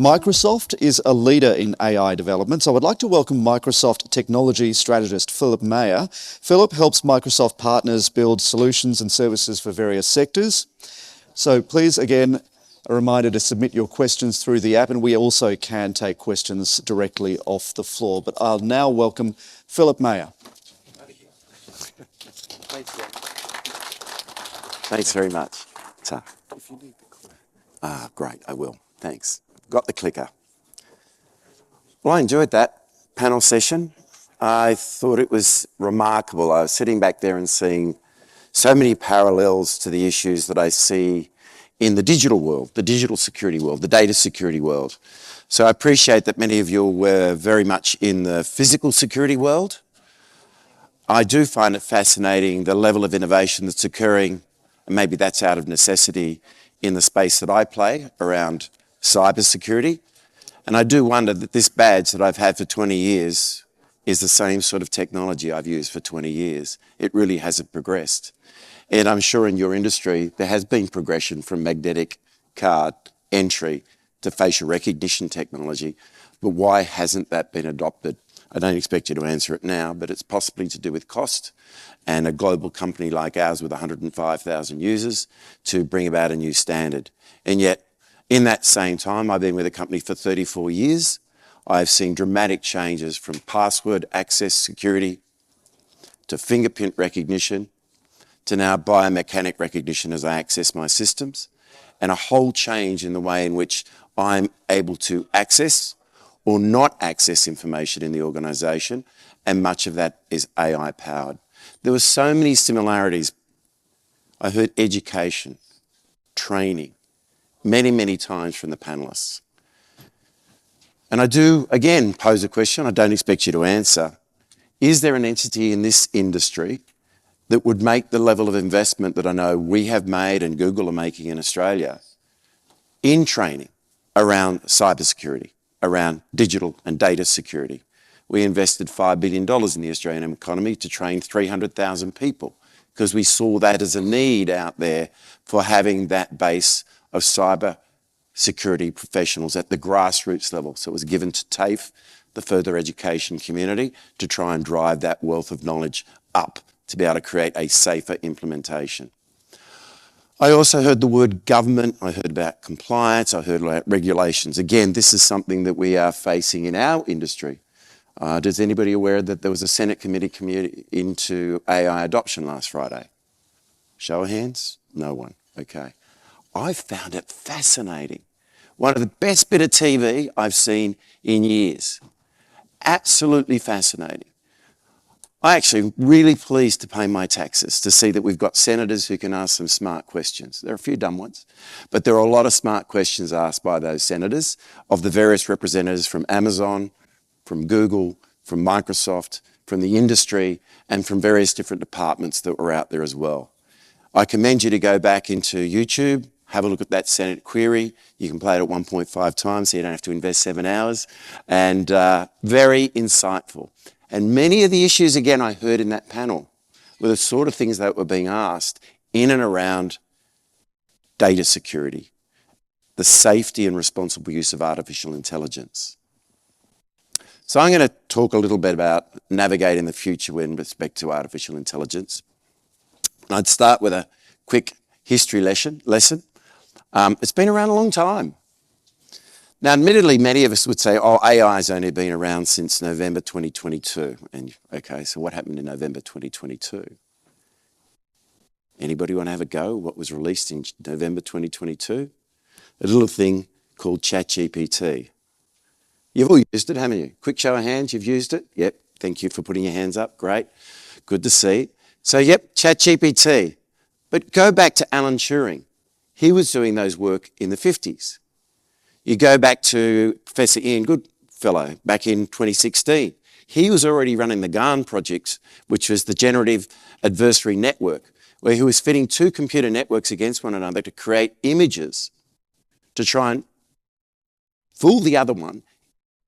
Microsoft is a leader in AI development, so I'd like to welcome Microsoft technology strategist Philip Meyer. Philip helps Microsoft partners build solutions and services for various sectors. So please, again, a reminder to submit your questions through the app, and we also can take questions directly off the floor. But I'll now welcome Philip Meyer. Thanks very much. Great, I will. Thanks. Got the clicker. Well, I enjoyed that panel session. I thought it was remarkable. I was sitting back there and seeing so many parallels to the issues that I see in the digital world, the digital security world, the data security world. So I appreciate that many of you were very much in the physical security world. I do find it fascinating the level of innovation that's occurring, and maybe that's out of necessity, in the space that I play around cybersecurity. And I do wonder that this badge that I've had for 20 years is the same sort of technology I've used for 20 years. It really hasn't progressed. And I'm sure in your industry, there has been progression from magnetic card entry to facial recognition technology. But why hasn't that been adopted? I don't expect you to answer it now, but it's possibly to do with cost and a global company like ours with 105,000 users to bring about a new standard. And yet, in that same time, I've been with the company for 34 years. I've seen dramatic changes from password access security to fingerprint recognition to now biomechanic recognition as I access my systems, and a whole change in the way in which I'm able to access or not access information in the organisation, and much of that is AI powered. There were so many similarities. I heard education, training, many, many times from the panellists. And I do, again, pose a question I don't expect you to answer. Is there an entity in this industry that would make the level of investment that I know we have made and Google are making in Australia in training around cybersecurity, around digital and data security? We invested $5 billion in the Australian economy to train 300,000 people because we saw that as a need out there for having that base of cyber security professionals at the grassroots level. So it was given to TAFE, the further education community, to try and drive that wealth of knowledge up to be able to create a safer implementation. I also heard the word government, I heard about compliance, I heard about regulations. Again, this is something that we are facing in our industry. Does anybody aware that there was a Senate committee into AI adoption last Friday? Show of hands? No one. Okay. I found it fascinating. One of the best bit of TV I've seen in years. Absolutely fascinating. I'm actually really pleased to pay my taxes to see that we've got senators who can ask some smart questions. There are a few dumb ones, but there are a lot of smart questions asked by those senators of the various representatives from Amazon, from Google, from Microsoft, from the industry, and from various different departments that were out there as well. I commend you to go back into YouTube, have a look at that Senate query. You can play it at 1.5 times, so you don't have to invest 7 hours. And very insightful. And many of the issues, again, I heard in that panel were the sort of things that were being asked in and around data security, the safety and responsible use of artificial intelligence. So I'm going to talk a little bit about navigating the future with respect to artificial intelligence. And I'd start with a quick history lesson. It's been around a long time. Now, admittedly, many of us would say, oh, AI has only been around since November 2022. And okay, so what happened in November 2022? Anybody want to have a go? What was released in November 2022? A little thing called ChatGPT. You've all used it, haven't you? Quick show of hands, you've used it? Yep, thank you for putting your hands up. Great, good to see. So yep, ChatGPT. But go back to Alan Turing. He was doing those work in the 50s. You go back to Professor Ian Goodfellow back in 2016. He was already running the GAN project, which was the Generative Adversary Network, where he was fitting two computer networks against one another to create images to try and fool the other one.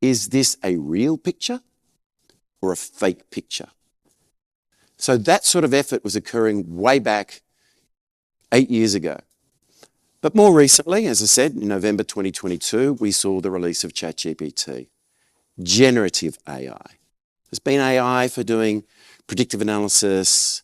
Is this a real picture or a fake picture? So that sort of effort was occurring way back 8 years ago. But more recently, as I said, in November 2022, we saw the release of ChatGPT, generative AI. There's been AI for doing predictive analysis,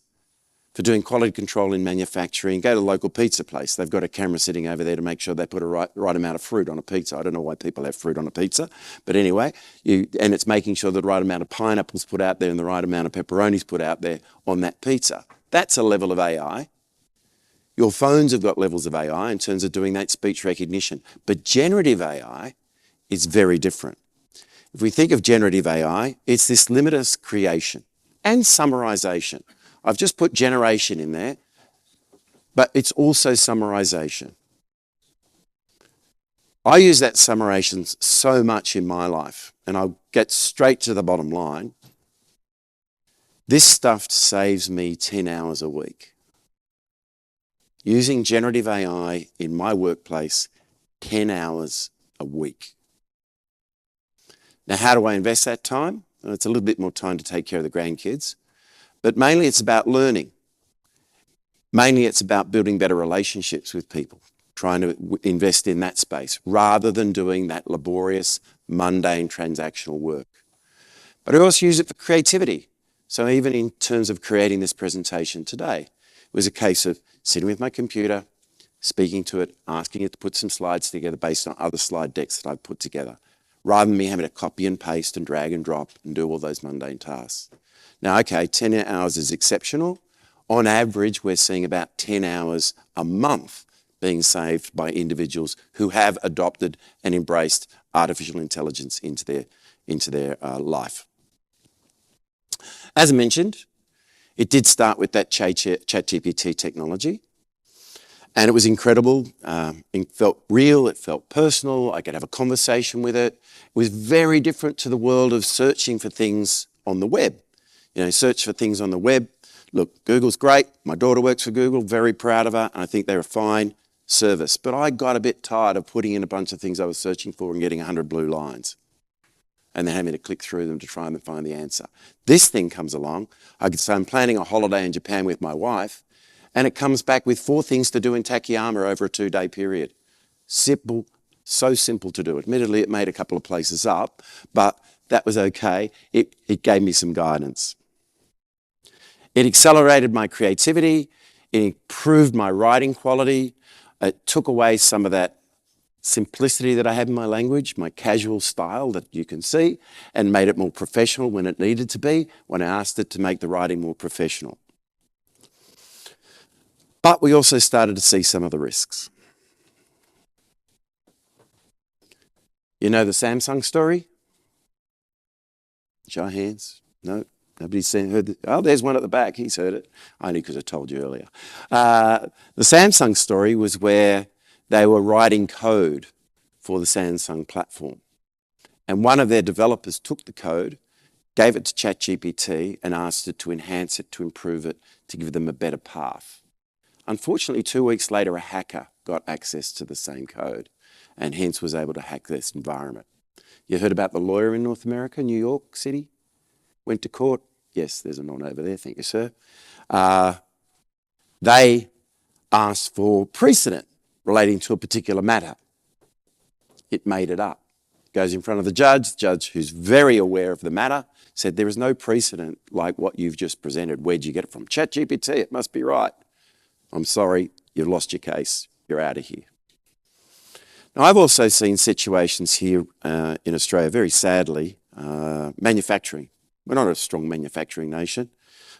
for doing quality control in manufacturing. Go to the local pizza place. They've got a camera sitting over there to make sure they put a right amount of fruit on a pizza. I don't know why people have fruit on a pizza, but anyway, and it's making sure the right amount of pineapples put out there and the right amount of pepperonis put out there on that pizza. That's a level of AI. Your phones have got levels of AI in terms of doing that speech recognition, but generative AI is very different. If we think of generative AI, it's this limitless creation and summarization. I've just put generation in there, but it's also summarization. I use that summarization so much in my life, and I'll get straight to the bottom line. This stuff saves me 10 hours a week. Using generative AI in my workplace, 10 hours a week. Now, how do I invest that time? Well, it's a little bit more time to take care of the grandkids, but mainly it's about learning. Mainly it's about building better relationships with people, trying to invest in that space rather than doing that laborious, mundane, transactional work. But I also use it for creativity. So even in terms of creating this presentation today, it was a case of sitting with my computer, speaking to it, asking it to put some slides together based on other slide decks that I've put together, rather than me having to copy and paste and drag and drop and do all those mundane tasks. Now, okay, 10 hours is exceptional. On average, we're seeing about 10 hours a month being saved by individuals who have adopted and embraced artificial intelligence into their life. As I mentioned, it did start with that ChatGPT technology. And it was incredible. It felt real. It felt personal. I could have a conversation with it. It was very different to the world of searching for things on the web. You know, search for things on the web. Look, Google's great. My daughter works for Google. Very proud of her. And I think they're a fine service. But I got a bit tired of putting in a bunch of things I was searching for and getting 100 blue lines, and then having to click through them to try and find the answer. This thing comes along. I could say I'm planning a holiday in Japan with my wife, and it comes back with 4 things to do in Takayama over a 2-day period. Simple, so simple to do. Admittedly, it made a couple of places up, but that was okay. It gave me some guidance. It accelerated my creativity. It improved my writing quality. It took away some of that simplicity that I have in my language, my casual style that you can see, and made it more professional when it needed to be, when I asked it to make the writing more professional. But we also started to see some of the risks. You know the Samsung story? Show of hands. No, nobody's heard it. Oh, there's one at the back. He's heard it. Only because I told you earlier. The Samsung story was where they were writing code for the Samsung platform. And one of their developers took the code, gave it to ChatGPT, and asked it to enhance it, to improve it, to give them a better path. Unfortunately, 2 weeks later, a hacker got access to the same code and hence was able to hack this environment. You heard about the lawyer in North America, New York City? Went to court. Yes, there's a nod over there. Thank you, sir. They asked for precedent relating to a particular matter. It made it up. Goes in front of the judge who's very aware of the matter, said there is no precedent like what you've just presented. Where'd you get it from? ChatGPT, it must be right. I'm sorry, you've lost your case. You're out of here. Now, I've also seen situations here in Australia, very sadly, manufacturing. We're not a strong manufacturing nation.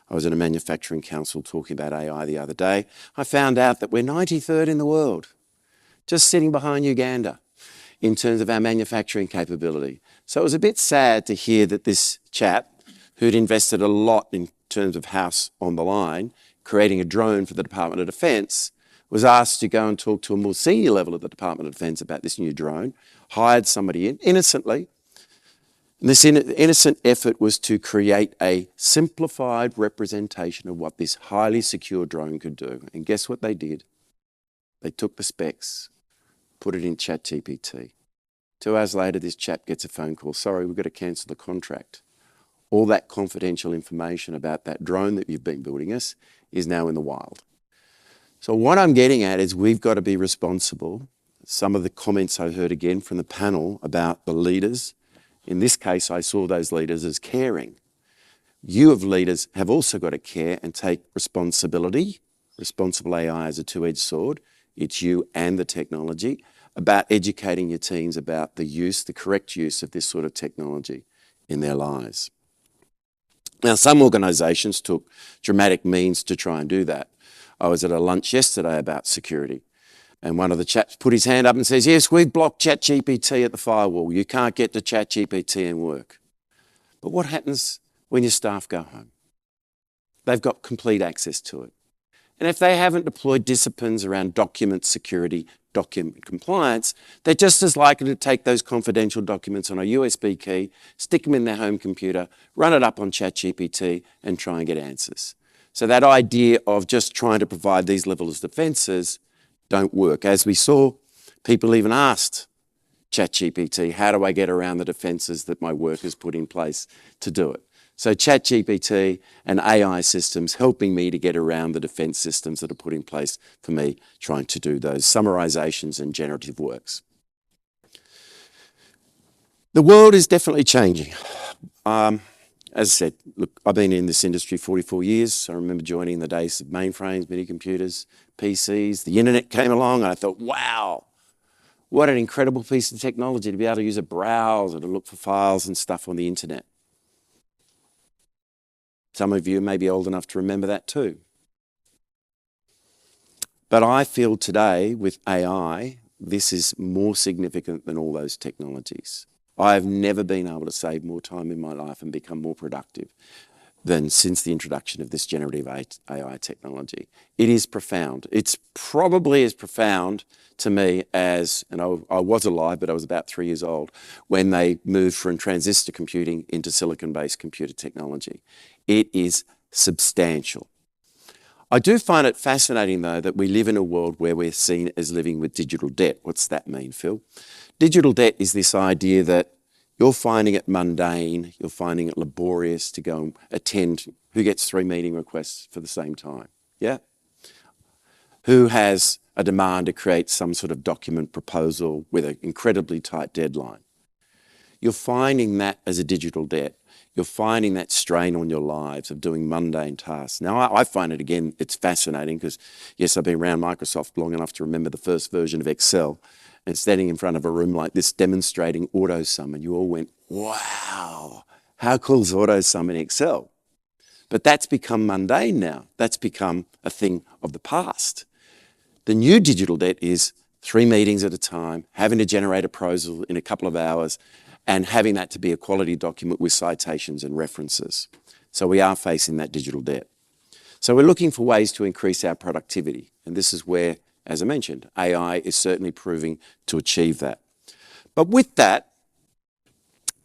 I was in a manufacturing council talking about AI the other day. I found out that we're 93rd in the world, just sitting behind Uganda in terms of our manufacturing capability. So it was a bit sad to hear that this chap, who'd invested a lot in terms of house on the line, creating a drone for the Department of Defence, was asked to go and talk to a more senior level of the Department of Defence about this new drone, hired somebody in innocently. And this innocent effort was to create a simplified representation of what this highly secure drone could do. And guess what they did? They took the specs, put it in ChatGPT. 2 hours later, this chap gets a phone call. Sorry, we've got to cancel the contract. All that confidential information about that drone that you've been building us is now in the wild. So what I'm getting at is we've got to be responsible. Some of the comments I heard again from the panel about the leaders, in this case, I saw those leaders as caring. You as leaders have also got to care and take responsibility. Responsible AI is a two-edged sword. It's you and the technology, about educating your teams about the use, the correct use of this sort of technology in their lives. Now, some organisations took dramatic means to try and do that. I was at a lunch yesterday about security, and one of the chaps put his hand up and says, yes, we've blocked ChatGPT at the firewall. You can't get to ChatGPT and work. But what happens when your staff go home? They've got complete access to it. And if they haven't deployed disciplines around document security, document compliance, they're just as likely to take those confidential documents on a USB key, stick them in their home computer, run it up on ChatGPT and try and get answers. So that idea of just trying to provide these levels of defences don't work. As we saw, people even asked ChatGPT, how do I get around the defences that my workers put in place to do it? So ChatGPT and AI systems helping me to get around the defence systems that are put in place for me trying to do those summarisations and generative works. The world is definitely changing. As I said, look, I've been in this industry 44 years. I remember joining the days of mainframes, mini computers, PCs. The internet came along and I thought, wow, what an incredible piece of technology to be able to use a browser to look for files and stuff on the internet. Some of you may be old enough to remember that too. But I feel today with AI, this is more significant than all those technologies. I have never been able to save more time in my life and become more productive than since the introduction of this generative AI technology. It is profound. It's probably as profound to me as, and I was alive, but I was about 3 years old, when they moved from transistor computing into silicon-based computer technology. It is substantial. I do find it fascinating, though, that we live in a world where we're seen as living with digital debt. What's that mean, Phil? Digital debt is this idea that you're finding it mundane, you're finding it laborious to go and attend. Who gets 3 meeting requests for the same time? Yeah? Who has a demand to create some sort of document proposal with an incredibly tight deadline? You're finding that as a digital debt. You're finding that strain on your lives of doing mundane tasks. Now, I find it, again, it's fascinating because, yes, I've been around Microsoft long enough to remember the first version of Excel and standing in front of a room like this demonstrating AutoSum, and you all went, wow, how cool is AutoSum in Excel? But that's become mundane now. That's become a thing of the past. The new digital debt is 3 meetings at a time, having to generate a proposal in a couple of hours, and having that to be a quality document with citations and references. So we are facing that digital debt. So we're looking for ways to increase our productivity. And this is where, as I mentioned, AI is certainly proving to achieve that. But with that,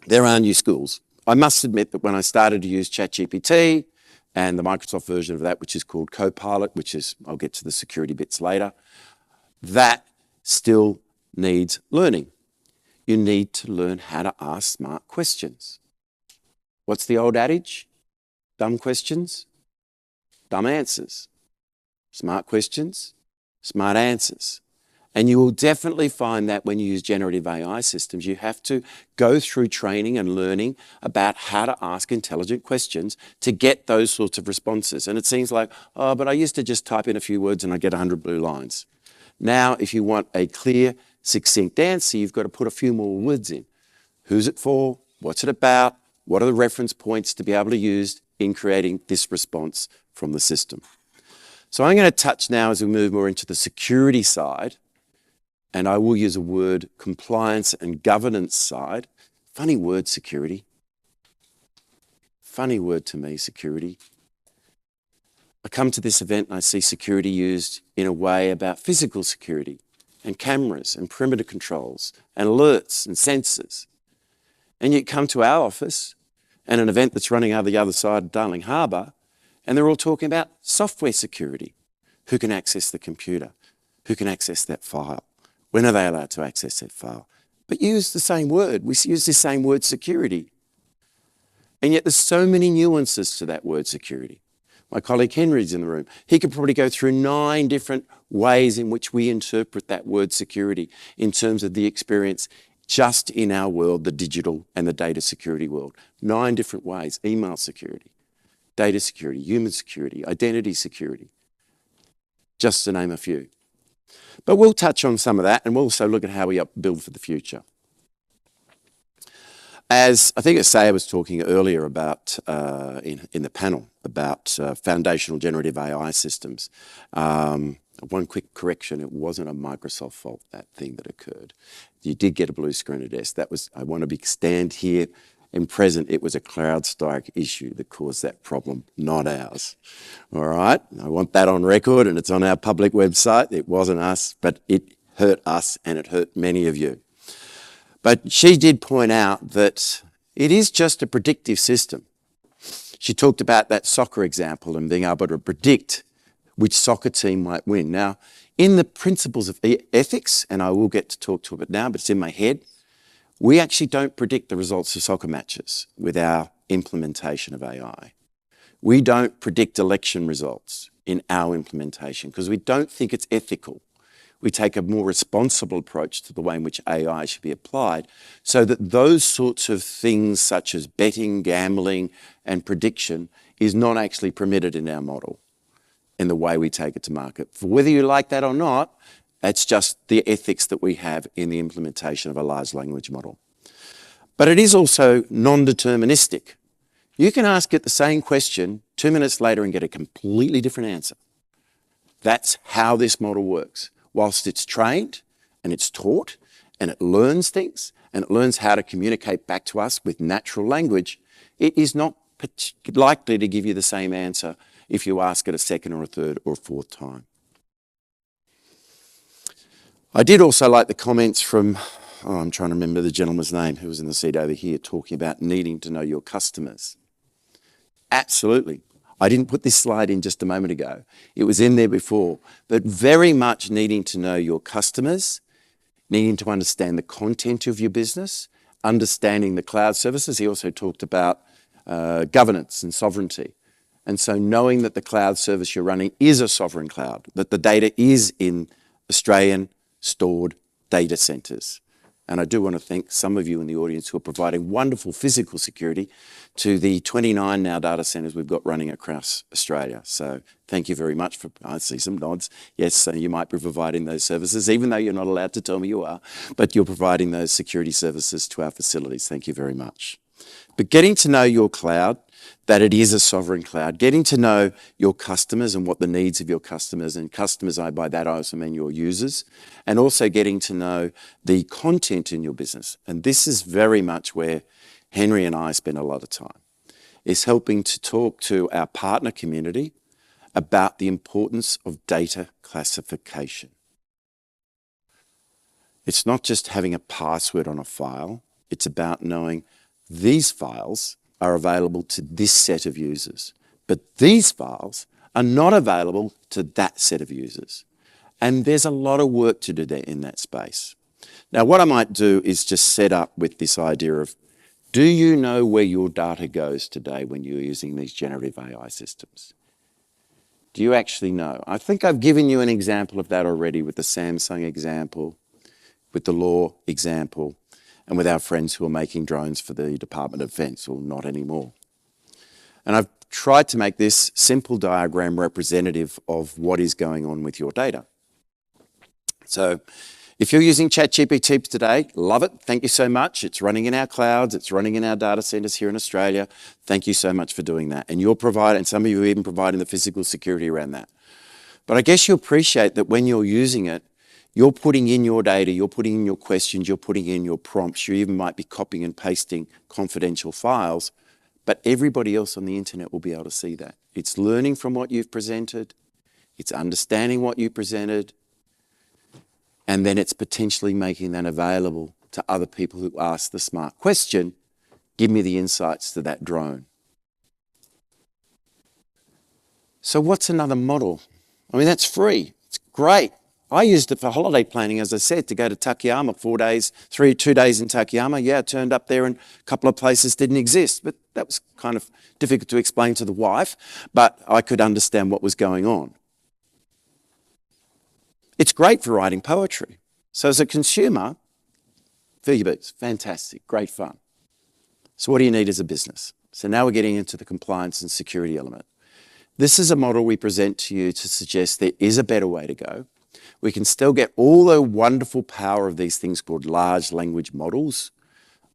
there are new skills. I must admit that when I started to use ChatGPT and the Microsoft version of that, which is called Copilot, which is, I'll get to the security bits later, that still needs learning. You need to learn how to ask smart questions. What's the old adage? Dumb questions, dumb answers. Smart questions, smart answers. And you will definitely find that when you use generative AI systems, you have to go through training and learning about how to ask intelligent questions to get those sorts of responses. And it seems like, oh, but I used to just type in a few words and I get 100 blue lines. Now, if you want a clear, succinct answer, you've got to put a few more words in. Who's it for? What's it about? What are the reference points to be able to use in creating this response from the system? So I'm going to touch now as we move more into the security side, and I will use a word, compliance and governance side. Funny word, security. Funny word to me, security. I come to this event and I see security used in a way about physical security and cameras and perimeter controls and alerts and sensors. And you come to our office and an event that's running out the other side of Darling Harbour, and they're all talking about software security. Who can access the computer? Who can access that file? When are they allowed to access that file? But use the same word. We use the same word, security. And yet there's so many nuances to that word, security. My colleague Henry's in the room. He could probably go through 9 different ways in which we interpret that word security in terms of the experience just in our world, the digital and the data security world. 9 different ways: email security, data security, human security, identity security, just to name a few. But we'll touch on some of that, and we'll also look at how we build for the future. As I think Asaya was talking earlier about in the panel about foundational generative AI systems. One quick correction: it wasn't a Microsoft fault, that thing that occurred. You did get a blue screen at S. That was, I want to stand here and present, it was a CrowdStrike issue that caused that problem, not ours. All right, I want that on record, and it's on our public website. It wasn't us, but it hurt us and it hurt many of you. But she did point out that it is just a predictive system. She talked about that soccer example and being able to predict which soccer team might win. Now, in the principles of ethics, and I will get to talk to it now, but it's in my head, we actually don't predict the results of soccer matches with our implementation of AI. We don't predict election results in our implementation because we don't think it's ethical. We take a more responsible approach to the way in which AI should be applied so that those sorts of things such as betting, gambling, and prediction is not actually permitted in our model in the way we take it to market. For whether you like that or not, it's just the ethics that we have in the implementation of a large language model. But it is also non-deterministic. You can ask it the same question 2 minutes later and get a completely different answer. That's how this model works. Whilst it's trained and it's taught and it learns things and it learns how to communicate back to us with natural language, it is not likely to give you the same answer if you ask it a second or a third or a fourth time. I did also like the comments from, I'm trying to remember the gentleman's name who was in the seat over here talking about needing to know your customers. Absolutely. I didn't put this slide in just a moment ago. It was in there before, but very much needing to know your customers, needing to understand the content of your business, understanding the cloud services. He also talked about governance and sovereignty. And so knowing that the cloud service you're running is a sovereign cloud, that the data is in Australian stored data centres. And I do want to thank some of you in the audience who are providing wonderful physical security to the 29 now data centres we've got running across Australia. So thank you very much for, I see some nods. Yes, so you might be providing those services, even though you're not allowed to tell me you are, but you're providing those security services to our facilities. Thank you very much. But getting to know your cloud, that it is a sovereign cloud, getting to know your customers and what the needs of your customers, and customers, by that I also mean your users, and also getting to know the content in your business. And this is very much where Henry and I spend a lot of time, is helping to talk to our partner community about the importance of data classification. It's not just having a password on a file, it's about knowing these files are available to this set of users, but these files are not available to that set of users. And there's a lot of work to do there in that space. Now, what I might do is just set up with this idea of, do you know where your data goes today when you're using these generative AI systems? Do you actually know? I think I've given you an example of that already with the Samsung example, with the law example, and with our friends who are making drones for the Department of Defence, or not anymore. And I've tried to make this simple diagram representative of what is going on with your data. So if you're using ChatGPT today, love it. Thank you so much. It's running in our clouds. It's running in our data centres here in Australia. Thank you so much for doing that. And you're providing, and some of you are even providing the physical security around that. But I guess you appreciate that when you're using it, you're putting in your data, you're putting in your questions, you're putting in your prompts, you even might be copying and pasting confidential files, but everybody else on the internet will be able to see that. It's learning from what you've presented, it's understanding what you presented, and then it's potentially making that available to other people who ask the smart question, give me the insights to that drone. So what's another model? I mean, that's free, it's great. I used it for holiday planning, as I said, to go to Takayama 4 days, 2 days in Takayama. Yeah, I turned up there and a couple of places didn't exist, but that was kind of difficult to explain to the wife, but I could understand what was going on. It's great for writing poetry. So as a consumer, fill your boots, fantastic, great fun. So what do you need as a business? So now we're getting into the compliance and security element. This is a model we present to you to suggest there is a better way to go. We can still get all the wonderful power of these things called large language models,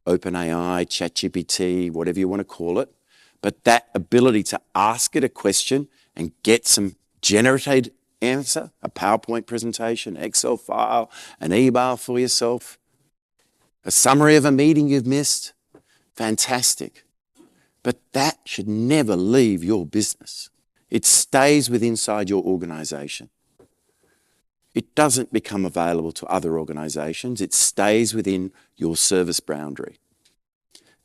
OpenAI, ChatGPT, whatever you want to call it, but that ability to ask it a question and get some generated answer, a PowerPoint presentation, Excel file, an email for yourself, a summary of a meeting you've missed, fantastic. But that should never leave your business. It stays inside your organisation. It doesn't become available to other organisations. It stays within your service boundary.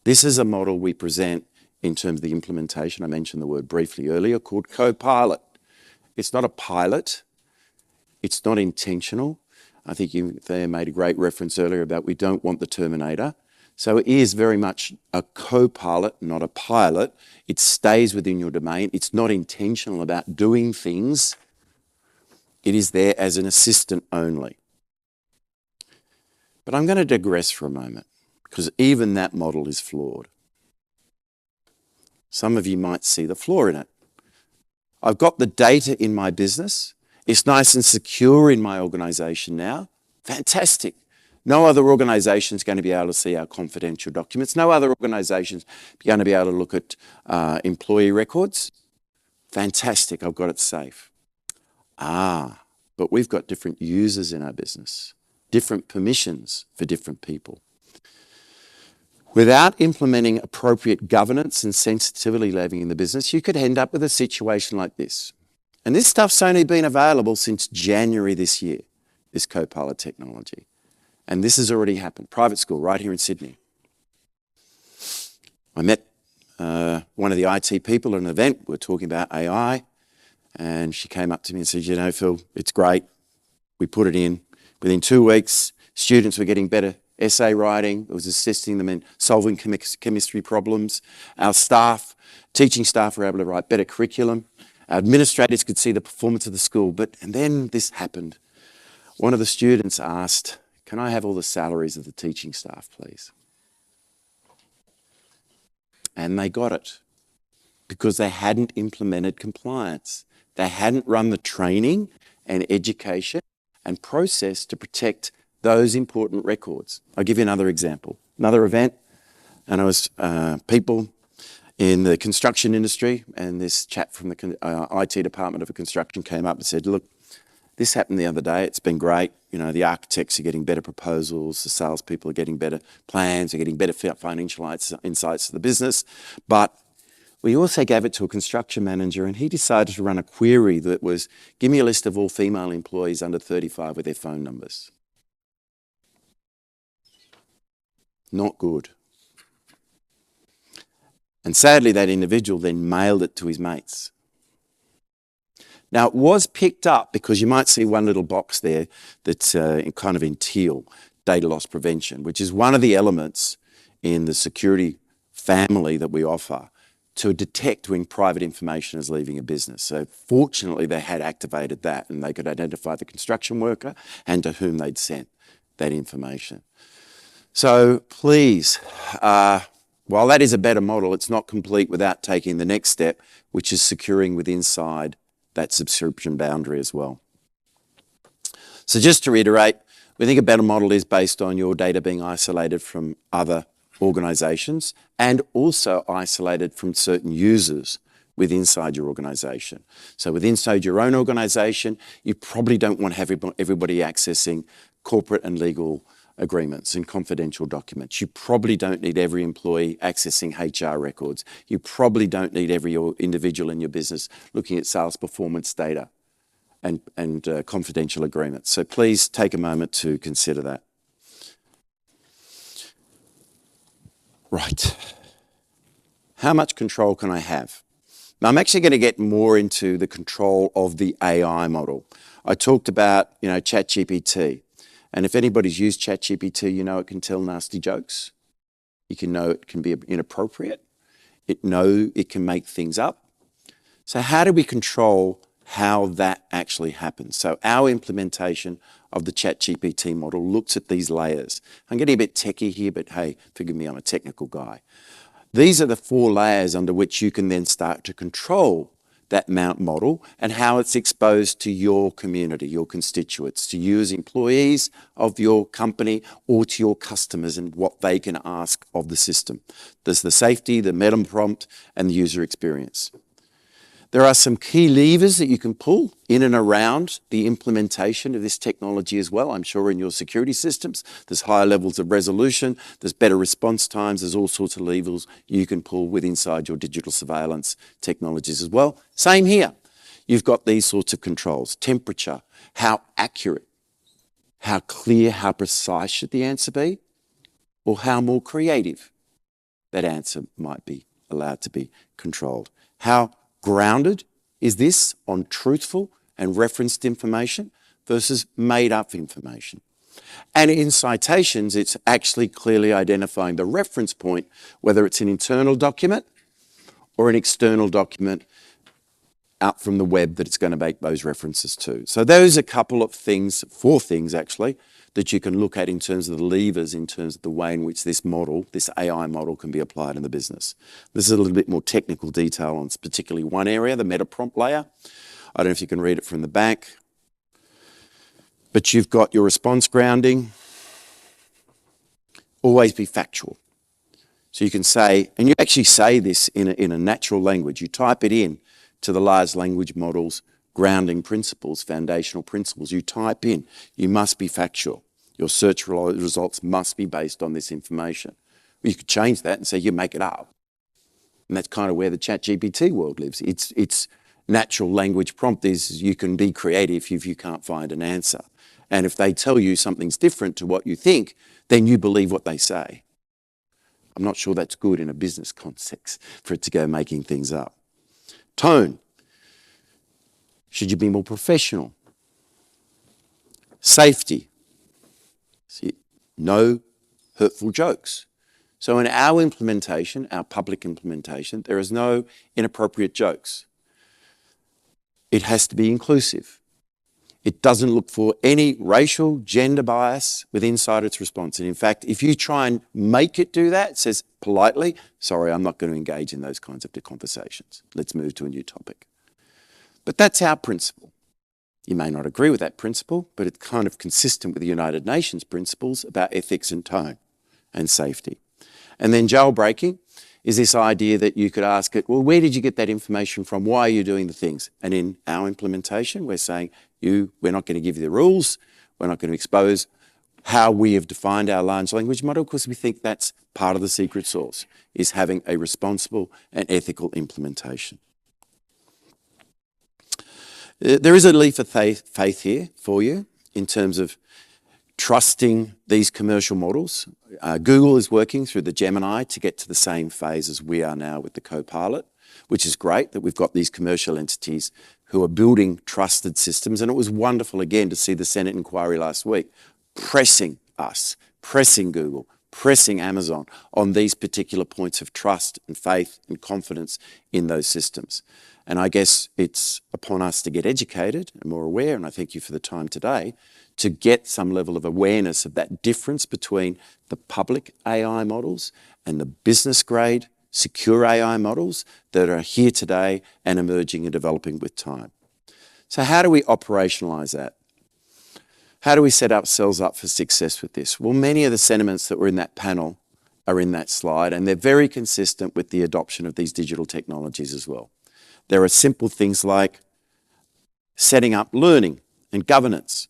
This is a model we present in terms of the implementation. I mentioned the word briefly earlier, called co-pilot. It's not a pilot. It's not intentional. I think they made a great reference earlier about we don't want the Terminator. So it is very much a co-pilot, not a pilot. It stays within your domain. It's not intentional about doing things. It is there as an assistant only. But I'm going to digress for a moment, because even that model is flawed. Some of you might see the flaw in it. I've got the data in my business. It's nice and secure in my organisation now. Fantastic. No other organisation is going to be able to see our confidential documents. No other organisation is going to be able to look at employee records. Fantastic, I've got it safe. But we've got different users in our business, different permissions for different people. Without implementing appropriate governance and sensitivity level in the business, you could end up with a situation like this. And this stuff's only been available since January this year, this Copilot technology. And this has already happened. Private school right here in Sydney. I met one of the IT people at an event. We were talking about AI. And she came up to me and said, you know, Phil, it's great. We put it in. Within 2 weeks, students were getting better essay writing. It was assisting them in solving chemistry problems. Our staff, teaching staff, were able to write better curriculum. Our administrators could see the performance of the school. And then this happened. One of the students asked, can I have all the salaries of the teaching staff, please? And they got it, because they hadn't implemented compliance. They hadn't run the training and education and process to protect those important records. I'll give you another example. Another event, and it was people in the construction industry, and this chap from the IT department of a construction came up and said, look, this happened the other day. It's been great. You know, the architects are getting better proposals. The salespeople are getting better plans. They're getting better financial insights to the business. But we also gave it to a construction manager, and he decided to run a query that was, give me a list of all female employees under 35 with their phone numbers. Not good. And sadly, that individual then mailed it to his mates. Now, it was picked up, because you might see one little box there that's kind of in teal, data loss prevention, which is one of the elements in the security family that we offer to detect when private information is leaving a business. So fortunately, they had activated that, and they could identify the construction worker and to whom they'd sent that information. So please, while that is a better model, it's not complete without taking the next step, which is securing inside that subscription boundary as well. So just to reiterate, we think a better model is based on your data being isolated from other organisations and also isolated from certain users inside your organisation. So inside your own organisation, you probably don't want everybody accessing corporate and legal agreements and confidential documents. You probably don't need every employee accessing HR records. You probably don't need every individual in your business looking at sales performance data and confidential agreements. So please take a moment to consider that. Right. How much control can I have? Now, I'm actually going to get more into the control of the AI model. I talked about, ChatGPT. And if anybody's used ChatGPT, you know it can tell nasty jokes. You can know it can be inappropriate. It can make things up. So how do we control how that actually happens? So our implementation of the ChatGPT model looks at these layers. I'm getting a bit techie here, but hey, forgive me, I'm a technical guy. These are the 4 layers under which you can then start to control that Mount model and how it's exposed to your community, your constituents, to you as employees of your company or to your customers and what they can ask of the system. There's the safety, the meta prompt, and the user experience. There are some key levers that you can pull in and around the implementation of this technology as well. I'm sure in your security systems, there's higher levels of resolution, there's better response times, there's all sorts of levers you can pull with inside your digital surveillance technologies as well. Same here. You've got these sorts of controls. Temperature, how accurate, how clear, how precise should the answer be, or how more creative that answer might be allowed to be controlled. How grounded is this on truthful and referenced information versus made up information? And in citations, it's actually clearly identifying the reference point, whether it's an internal document or an external document out from the web that it's going to make those references to. So those are a couple of things, 4 things actually, that you can look at in terms of the levers, in terms of the way in which this model, this AI model, can be applied in the business. This is a little bit more technical detail on particularly one area, the meta prompt layer. I don't know if you can read it from the back, but you've got your response grounding. Always be factual. So you can say, and you actually say this in a natural language. You type it in to the large language models, grounding principles, foundational principles. You type in, you must be factual. Your search results must be based on this information. You could change that and say you make it up. And that's kind of where the ChatGPT world lives. It's natural language prompt is you can be creative if you can't find an answer. And if they tell you something's different to what you think, then you believe what they say. I'm not sure that's good in a business context for it to go making things up. Tone. Should you be more professional? Safety. See, no hurtful jokes. So in our implementation, our public implementation, there is no inappropriate jokes. It has to be inclusive. It doesn't look for any racial, gender bias inside its response. And in fact, if you try and make it do that, it says politely, sorry, I'm not going to engage in those kinds of conversations. Let's move to a new topic. But that's our principle. You may not agree with that principle, but it's kind of consistent with the United Nations principles about ethics and tone and safety. And then jailbreaking is this idea that you could ask it, well, where did you get that information from? Why are you doing the things? And in our implementation, we're saying, we're not going to give you the rules. We're not going to expose how we have defined our large language model because we think that's part of the secret sauce, is having a responsible and ethical implementation. There is a leap of faith here for you in terms of trusting these commercial models. Google is working through the Gemini to get to the same phase as we are now with the Copilot, which is great that we've got these commercial entities who are building trusted systems. And it was wonderful again to see the Senate inquiry last week pressing us, pressing Google, pressing Amazon on these particular points of trust and faith and confidence in those systems. And I guess it's upon us to get educated and more aware, and I thank you for the time today, to get some level of awareness of that difference between the public AI models and the business grade secure AI models that are here today and emerging and developing with time. So how do we operationalize that? How do we set ourselves up for success with this? Well, many of the sentiments that were in that panel are in that slide, and they're very consistent with the adoption of these digital technologies as well. There are simple things like setting up learning and governance.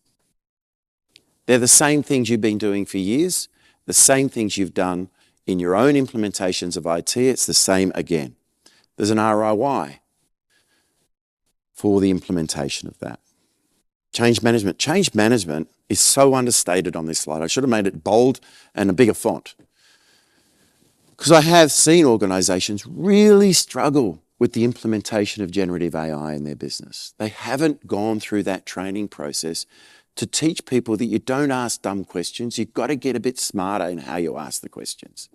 They're the same things you've been doing for years, the same things you've done in your own implementations of IT. It's the same again. There's an ROI for the implementation of that. Change management. Change management is so understated on this slide. I should have made it bold and a bigger font. Because I have seen organisations really struggle with the implementation of generative AI in their business. They haven't gone through that training process to teach people that you don't ask dumb questions. You've got to get a bit smarter in how you ask the questions.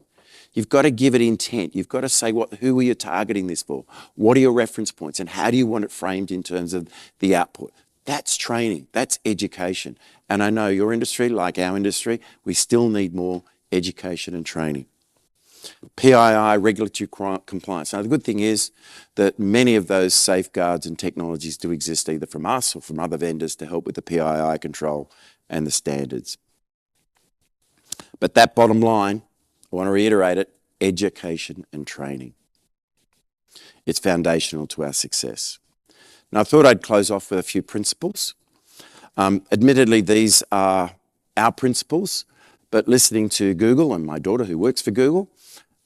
You've got to give it intent. You've got to say, who are you targeting this for? What are your reference points? And how do you want it framed in terms of the output? That's training. That's education. And I know your industry, like our industry, we still need more education and training. PII, regulatory compliance. Now, the good thing is that many of those safeguards and technologies do exist either from us or from other vendors to help with the PII control and the standards. But that bottom line, I want to reiterate it, education and training. It's foundational to our success. Now, I thought I'd close off with a few principles. Admittedly, these are our principles, but listening to Google and my daughter who works for Google,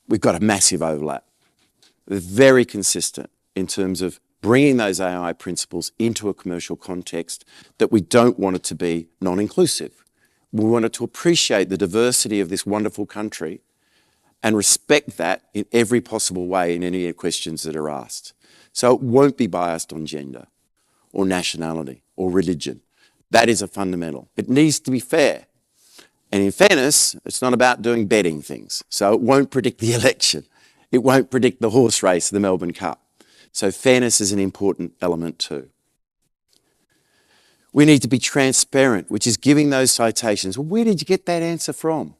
we've got a massive overlap. They're very consistent in terms of bringing those AI principles into a commercial context, that we don't want it to be non-inclusive. We want it to appreciate the diversity of this wonderful country and respect that in every possible way in any questions that are asked. So it won't be biased on gender or nationality or religion. That is a fundamental. It needs to be fair. And in fairness, it's not about doing betting things. So it won't predict the election. It won't predict the horse race, the Melbourne Cup. So fairness is an important element too. We need to be transparent, which is giving those citations. Well, where did you get that answer from?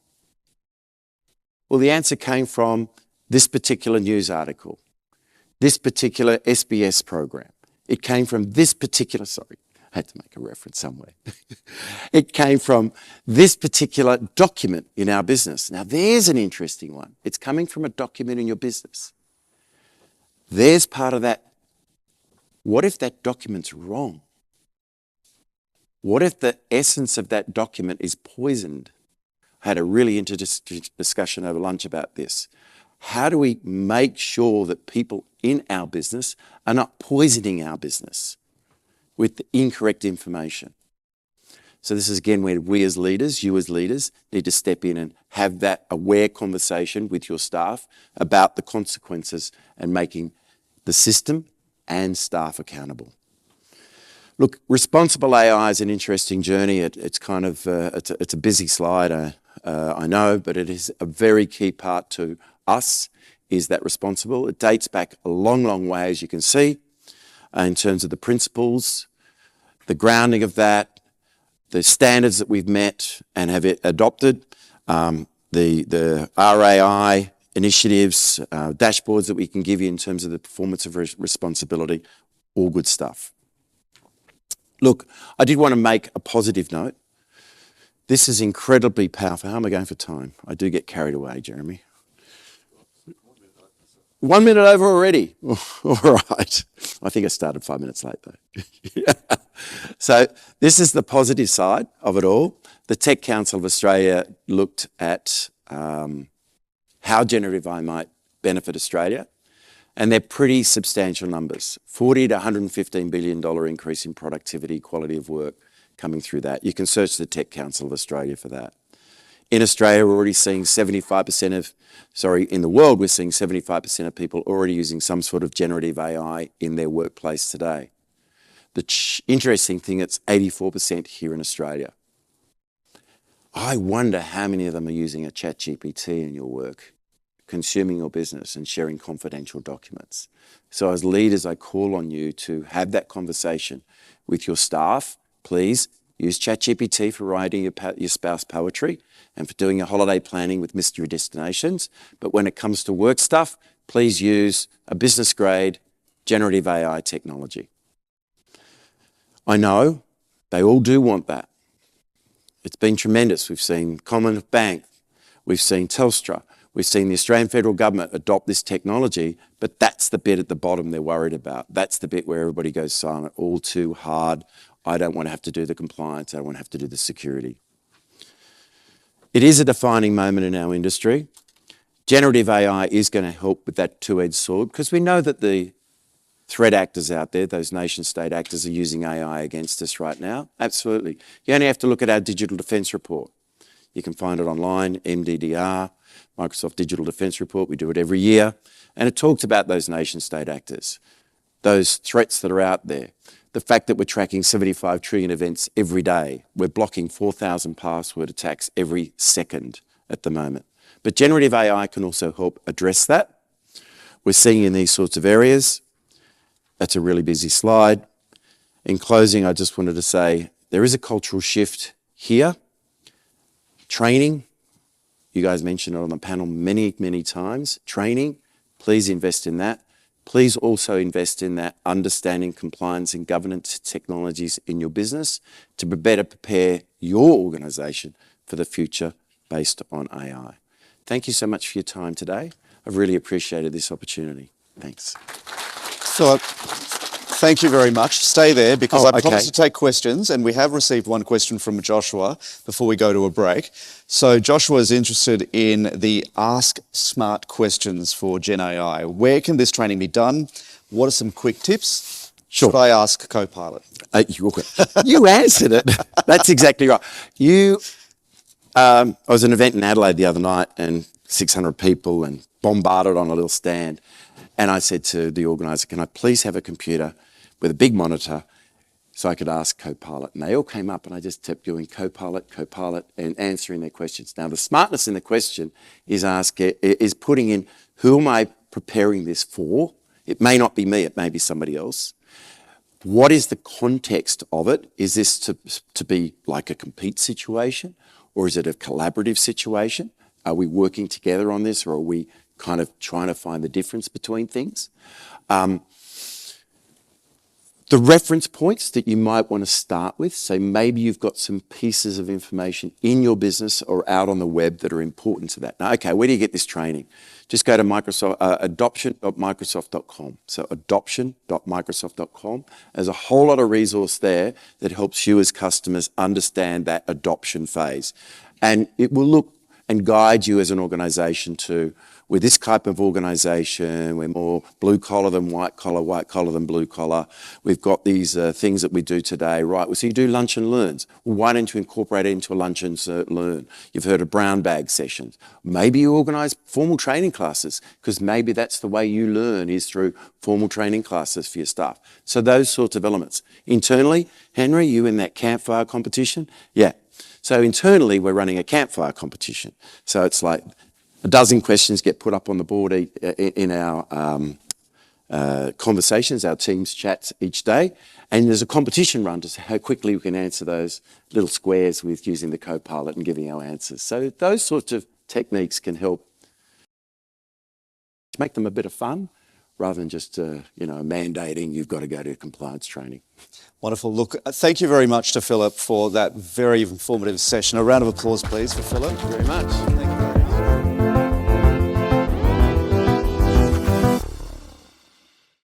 Well, the answer came from this particular news article, this particular SBS program. It came from this particular, sorry, I had to make a reference somewhere. It came from this particular document in our business. Now, there's an interesting one. It's coming from a document in your business. There's part of that. What if that document's wrong? What if the essence of that document is poisoned? I had a really interesting discussion over lunch about this. How do we make sure that people in our business are not poisoning our business with the incorrect information? So this is again where we as leaders, you as leaders, need to step in and have that aware conversation with your staff about the consequences and making the system and staff accountable. Look, responsible AI is an interesting journey. It's kind of it's a busy slide, I know, but it is a very key part to us. Is that responsible? It dates back a long, long way, as you can see, in terms of the principles, the grounding of that, the standards that we've met and have adopted, the RAI initiatives, dashboards that we can give you in terms of the performance of responsibility, all good stuff. Look, I did want to make a positive note. This is incredibly powerful. How am I going for time? I do get carried away, Jeremy. 1 minute over already. All right. I think I started 5 minutes late though. So this is the positive side of it all. The Tech Council of Australia looked at how generative AI might benefit Australia, and they're pretty substantial numbers. $40 to $115 billion increase in productivity, quality of work coming through that. You can search the Tech Council of Australia for that. In Australia, we're already seeing 75% of, in the world, we're seeing 75% of people already using some sort of generative AI in their workplace today. The interesting thing, it's 84% here in Australia. I wonder how many of them are using a ChatGPT in your work, consuming your business and sharing confidential documents. So as leaders, I call on you to have that conversation with your staff. Please use ChatGPT for writing your spouse poetry and for doing your holiday planning with mystery destinations. But when it comes to work stuff, please use a business grade generative AI technology. I know they all do want that. It's been tremendous. We've seen Commonwealth Bank, we've seen Telstra, we've seen the Australian federal government adopt this technology, but that's the bit at the bottom they're worried about. That's the bit where everybody goes silent, all too hard. I don't want to have to do the compliance, I don't want to have to do the security. It is a defining moment in our industry. Generative AI is going to help with that two-edged sword because we know that the threat actors out there, those nation-state actors, are using AI against us right now. Absolutely. You only have to look at our digital defence report. You can find it online, MDDR, Microsoft Digital Defence Report. We do it every year. And it talks about those nation-state actors, those threats that are out there. The fact that we're tracking 75 trillion events every day. We're blocking 4,000 password attacks every second at the moment. But generative AI can also help address that. We're seeing in these sorts of areas. That's a really busy slide. In closing, I just wanted to say there is a cultural shift here. Training, you guys mentioned it on the panel many, many times. Training, please invest in that. Please also invest in that understanding compliance and governance technologies in your business to better prepare your organisation for the future based on AI. Thank you so much for your time today. I've really appreciated this opportunity. Thanks. Philip, thank you very much. Stay there because I promised to take questions, and we have received one question from Joshua before we go to a break. So Joshua is interested in the Ask Smart questions for Gen AI. Where can this training be done? What are some quick tips? Sure. Should I ask Copilot? You answered it. That's exactly right. I was at an event in Adelaide the other night, and 600 people and bombarded on a little stand. And I said to the organiser, can I please have a computer with a big monitor so I could ask Copilot? And they all came up, and I just kept doing Copilot, Copilot, and answering their questions. Now, the smartness in the question is putting in, who am I preparing this for? It may not be me, it may be somebody else. What is the context of it? Is this to be like a compete situation, or is it a collaborative situation? Are we working together on this, or are we kind of trying to find the difference between things? The reference points that you might want to start with, so maybe you've got some pieces of information in your business or out on the web that are important to that. Now, okay, where do you get this training? Just go to adoption.microsoft.com. So adoption.microsoft.com. There's a whole lot of resource there that helps you as customers understand that adoption phase. And it will look and guide you as an organisation to, we're this type of organisation, we're more blue collar than white collar than blue collar. We've got these things that we do today, right? So you do lunch and learns. Well, why don't you incorporate it into a lunch and learn? You've heard of brown bag sessions. Maybe you organise formal training classes, because maybe that's the way you learn, is through formal training classes for your staff. So those sorts of elements. Internally, Henry, you in that campfire competition? Yeah. So internally, we're running a campfire competition. So it's like a dozen questions get put up on the board in our conversations, our Teams chats each day. And there's a competition run to see how quickly we can answer those little squares with using the Copilot and giving our answers. So those sorts of techniques can help make them a bit of fun, rather than just mandating you've got to go to compliance training. Wonderful. Look, thank you very much to Philip for that very informative session. A round of applause, please, for Philip. Thank you very much. Thank you.